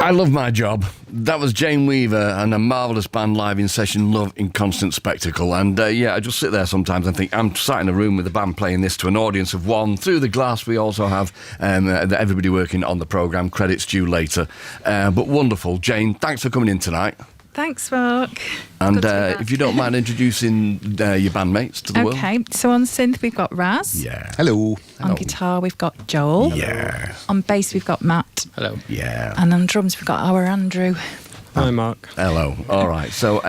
I love my job. That was Jane Weaver and a marvellous band live in session, Love in Constant Spectacle. And I just sit there sometimes and think, I'm sat in a room with the band playing this to an audience of one. Through the glass, we also have everybody working on the programme. Credits due later. But wonderful. Jane, thanks for coming in tonight. Thanks, Mark. And if you don't mind introducing your bandmates to the world. Okay, so on synth we've got Raz. Yeah. Hello. On guitar we've got Joel. Yeah. On bass we've got Matt. Hello. Yeah. And on drums we've got our Andrew. Hi, Mark. Hello. All right. So,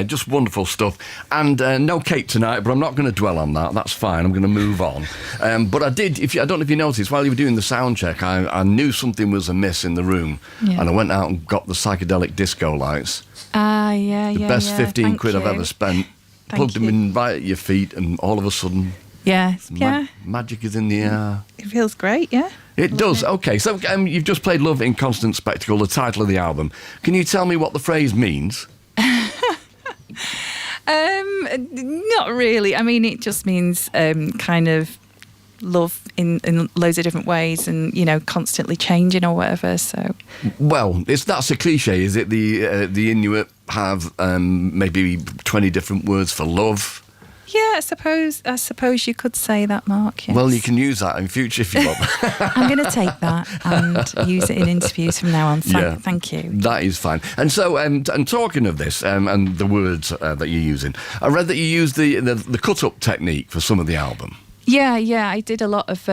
just wonderful stuff. And no cake tonight, but I'm not going to dwell on that. That's fine. I'm going to move on. But I did, I don't know if you noticed, while you were doing the sound check, I knew something was amiss in the room. Yeah. And I went out and got the psychedelic disco lights. Yeah. The best 15 quid I've ever spent. Plugged them in right at your feet, and all of a sudden... Yeah. Magic is in the air. It feels great, yeah. It does. Okay, so you've just played Love in Constant Spectacle, the title of the album. Can you tell me what the phrase means? Not really. I mean, it just means kind of love in loads of different ways and, constantly changing or whatever, so... Well, that's a cliche, is it? The Inuit have maybe 20 different words for love. Yeah, I suppose you could say that, Mark. Yes. Well, you can use that in future if you want. I'm going to take that and use it in interviews from now on. Thank you. That is fine. And so, and talking of this and the words that you're using, I read that you used the cut-up technique for some of the album. Yeah. I did a lot of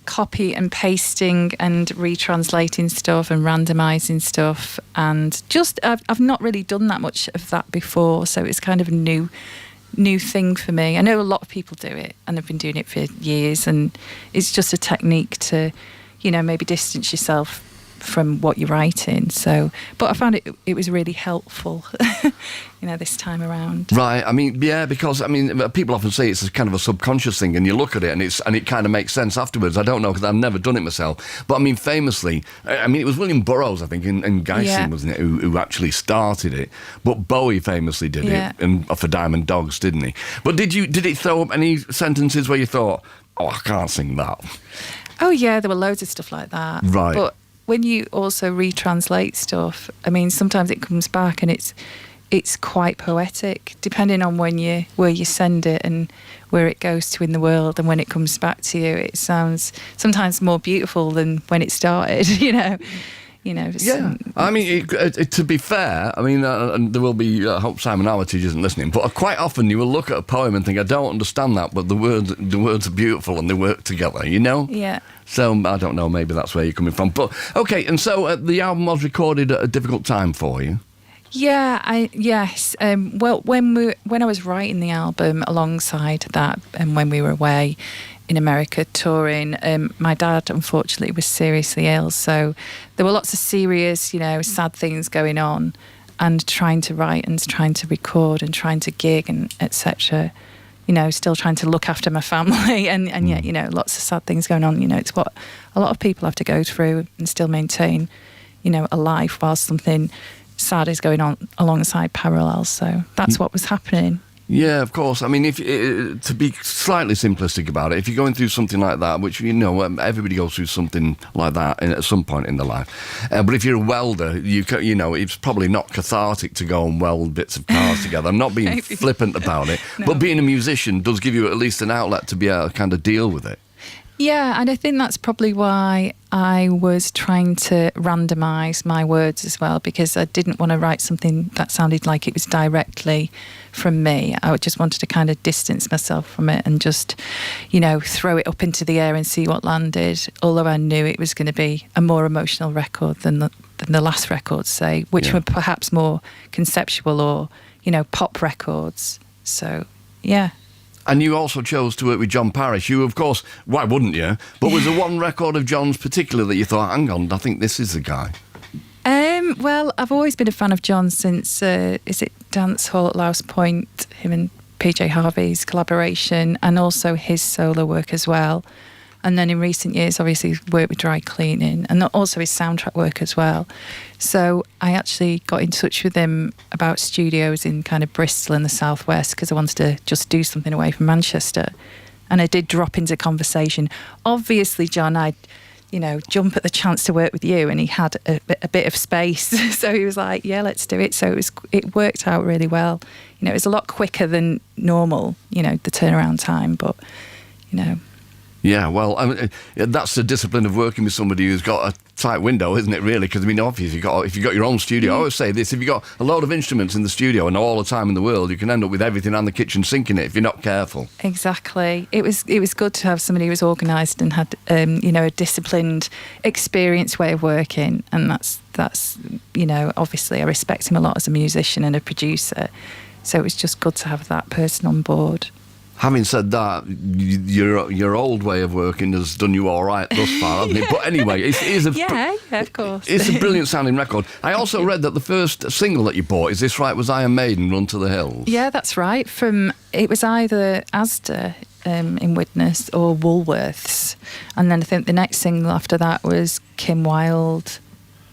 copy and pasting and retranslating stuff and randomising stuff, and just I've not really done that much of that before, so it's kind of a new thing for me. I know a lot of people do it and have been doing it for years, and it's just a technique to, maybe distance yourself from what you're writing. So, but I found it was really helpful, this time around. Right. I mean, yeah, because people often say it's a kind of a subconscious thing, and you look at it and it kind of makes sense afterwards. I don't know, because I've never done it myself. But famously, it was William Burroughs, I think, in Guyson, wasn't it, who actually started it. But Bowie famously did it, and for Diamond Dogs, didn't he? But did it throw up any sentences where you thought, oh, I can't sing that? Oh yeah, there were loads of stuff like that. Right. But when you also retranslate stuff, sometimes it comes back and it's quite poetic, depending on where you send it and where it goes to in the world, and when it comes back to you, it sounds sometimes more beautiful than when it started. Yeah. To be fair, there will be. I hope Simon Armitage isn't listening, but quite often you will look at a poem and think, I don't understand that, but the words are beautiful and they work together. Yeah. So I don't know. Maybe that's where you're coming from. But okay, and so the album was recorded at a difficult time for you. Yeah, yes. Well, when I was writing the album alongside that, and when we were away in America touring, my dad unfortunately was seriously ill, so there were lots of serious, sad things going on, and trying to write and trying to record and trying to gig and etc. Still trying to look after my family and yet, lots of sad things going on. It's what a lot of people have to go through and still maintain, a life while something sad is going on alongside parallel. So that's what was happening. Yeah, of course. If to be slightly simplistic about it, if you're going through something like that, which everybody goes through something like that at some point in their life. But if you're a welder, it's probably not cathartic to go and weld bits of cars together. I'm not being flippant about it, no. But being a musician does give you at least an outlet to be able to kind of deal with it. Yeah, and I think that's probably why I was trying to randomise my words as well, because I didn't want to write something that sounded like it was directly from me. I just wanted to kind of distance myself from it and just, throw it up into the air and see what landed, although I knew it was going to be a more emotional record than the last records, say, which were perhaps more conceptual or, pop records. So, yeah. And you also chose to work with John Parrish, who, of course, why wouldn't you? But was there one record of John's particular that you thought, hang on, I think this is the guy? Well, I've always been a fan of John since, is it Dance Hall at Louse Point, him and PJ Harvey's collaboration, and also his solo work as well. And then in recent years, obviously, he's worked with Dry Cleaning and also his soundtrack work as well. So I actually got in touch with him about studios in kind of Bristol in the southwest, because I wanted to just do something away from Manchester. And I did drop into conversation. Obviously, John, I'd jump at the chance to work with you, and he had a bit of space. So he was like, yeah, let's do it. So it worked out really well. It was a lot quicker than normal, the turnaround time, but, Yeah, well, I mean, that's the discipline of working with somebody who's got a tight window, isn't it, really? Because, obviously, if you've got your own studio, I always say this, if you've got a load of instruments in the studio and all the time in the world, you can end up with everything on the kitchen sink in it if you're not careful. Exactly. It was good to have somebody who was organised and had, a disciplined, experienced way of working, and that's obviously I respect him a lot as a musician and a producer, so it was just good to have that person on board. Having said that, your old way of working has done you all right thus far, hasn't it? But anyway, it is yeah, of course. It's a brilliant sounding record. I also read that the first single that you bought, is this right, was Iron Maiden, Run to the Hills? Yeah, that's right. It was either Asda in Widnes or Woolworths, and then I think the next single after that was Kim Wilde,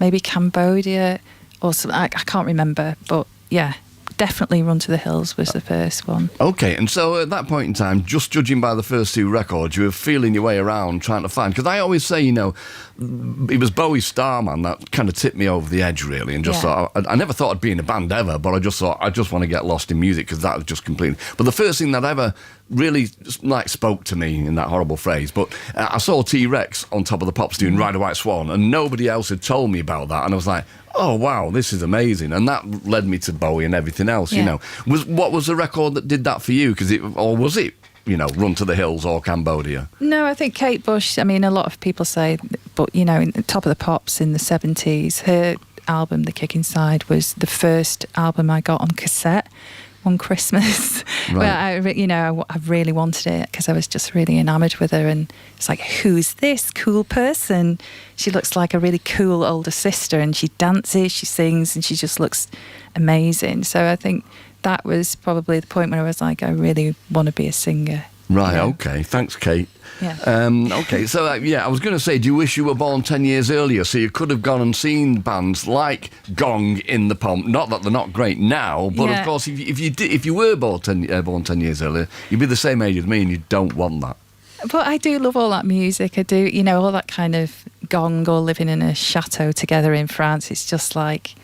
maybe Cambodia or something. I can't remember, but yeah. Definitely Run to the Hills was the first one. Okay, and so at that point in time, just judging by the first two records, you were feeling your way around trying to find... Because I always say, it was Bowie's Starman that kind of tipped me over the edge, really, and just thought... I never thought I'd be in a band ever, but I just thought, I just want to get lost in music, because that was just completely... But the first thing that ever really spoke to me in that horrible phrase, but I saw T-Rex on Top of the Pops doing Ride a White Swan, and nobody else had told me about that, and I was like, oh wow, this is amazing, and that led me to Bowie and everything else. What was the record that did that for you? Was it Run to the Hills or Cambodia? No, I think Kate Bush, a lot of people say, but in Top of the Pops in the 70s, her album The Kick Inside was the first album I got on cassette one Christmas. Right. But I really wanted it because I was just really enamoured with her, and it's like, who's this cool person? She looks like a really cool older sister, and she dances, she sings, and she just looks amazing. So I think that was probably the point when I was like, I really want to be a singer. Right, okay. Thanks, Kate. Yeah. Okay, so I was going to say, do you wish you were born 10 years earlier so you could have gone and seen bands like Gong in the Pomp? Not that they're not great now, but of course, if you were born 10 years earlier, you'd be the same age as me, and you don't want that. But I do love all that music. I do, all that kind of Gong or living in a chateau together in France. It's just like,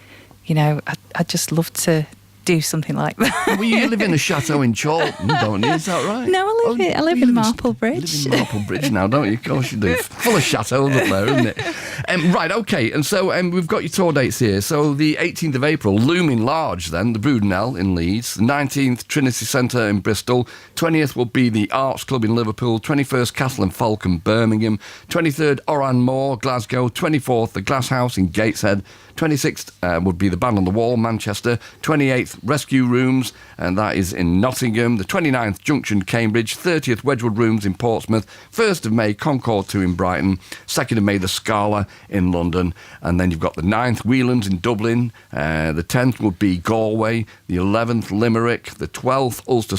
I just love to do something like that. Well, you live in a chateau in Chorlton, don't you? Is that right? No, I live in Marple Bridge. You live in Marple Bridge now, don't you? Of course you do. Full of chateaus up there, isn't it? Right, okay. And so we've got your tour dates here. So the 18th of April, looming large then, the Brudenell in Leeds. The 19th, Trinity Centre in Bristol. 20th will be the Arts Club in Liverpool. 21st, Castle and Falcon, Birmingham. 23rd, Oran Moor, Glasgow. 24th, the Glass House in Gateshead. 26th would be the Band on the Wall, Manchester. 28th, Rescue Rooms, and that is in Nottingham. The 29th, Junction, Cambridge. 30th, Wedgwood Rooms in Portsmouth. 1st of May, Concord 2 in Brighton. 2nd of May, the Scala in London. And then you've got the 9th, Whelan's in Dublin. The 10th would be Galway. The 11th, Limerick. The 12th, Ulster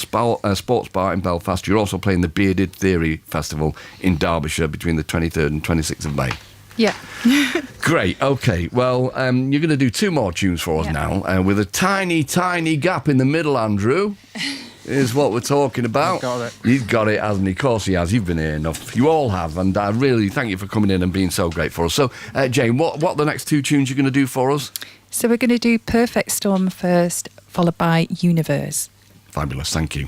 Sports Bar in Belfast. You're also playing the Bearded Theory Festival in Derbyshire between the 23rd and 26th of May. Yeah. Great, okay. Well, you're going to do two more tunes for us now, with a tiny, tiny gap in the middle, Andrew, is what we're talking about. I've got it. He's got it, hasn't he? Of course he has. You've been here enough. You all have, and I really thank you for coming in and being so great for us. So, Jane, what are the next two tunes you're going to do for us? So we're going to do Perfect Storm first, followed by Universe. Fabulous, thank you.